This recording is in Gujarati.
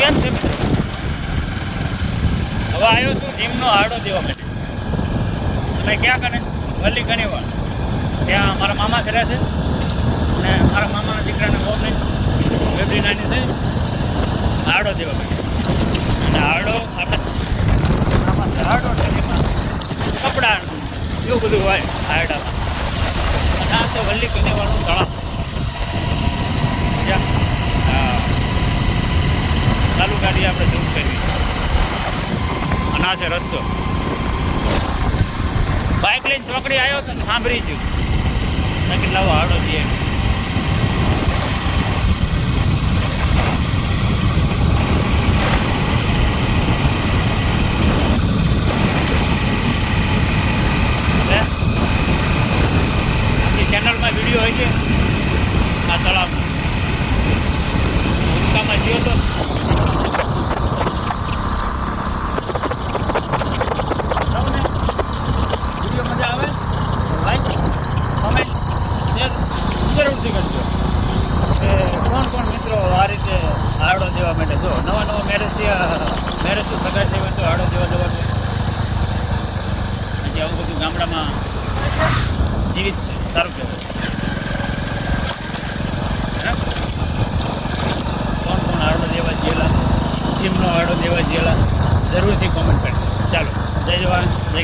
કેમ છે મિત્રો? હવે આવ્યો તું જીમનો આડો દેવા માટે. તમે ક્યાં કને વલ્લી ઘણીવાર ત્યાં મારા મામા કર્યા છે અને મારા મામાના દીકરાને બહુ નહીં બેબડી નાની છે આડો દેવા માટે. અને આડો આપણે આડો છે એમાં કપડાં એવું બધું હોય આરડામાં. અને આ તો વલ્લી ઘણીવારનું તળાવ. હા, ચાલુ ગાડી આપણે ઝૂમ કરવી અને આ છે રસ્તો. બાઇક લઈને ચોકડી આવ્યો તો સાંભળી ગયું કે લાવો આડો દઈએ. આપણી ચેનલમાં વિડીયો હોય છે આ તળાવનો. ઉત્કામાં ગયો તો મજા આવે. લાઈક કમેન્ટ શેર જરૂરથી કરજો કે કોણ મિત્રો આ રીતે આડો દેવા માટે. જો નવા મેરેજ સગાઈ થઈ હોય તો આડો દેવા જવાનું. હજી આવું બધું ગામડામાં જીવિત છે, સારું કહેવાય. કોણ આડો દેવા ગયેલા, જીમનો આડો દેવા ગયેલા જરૂરથી કોમેન્ટ કરજો. ચાલો, જય જવાન જય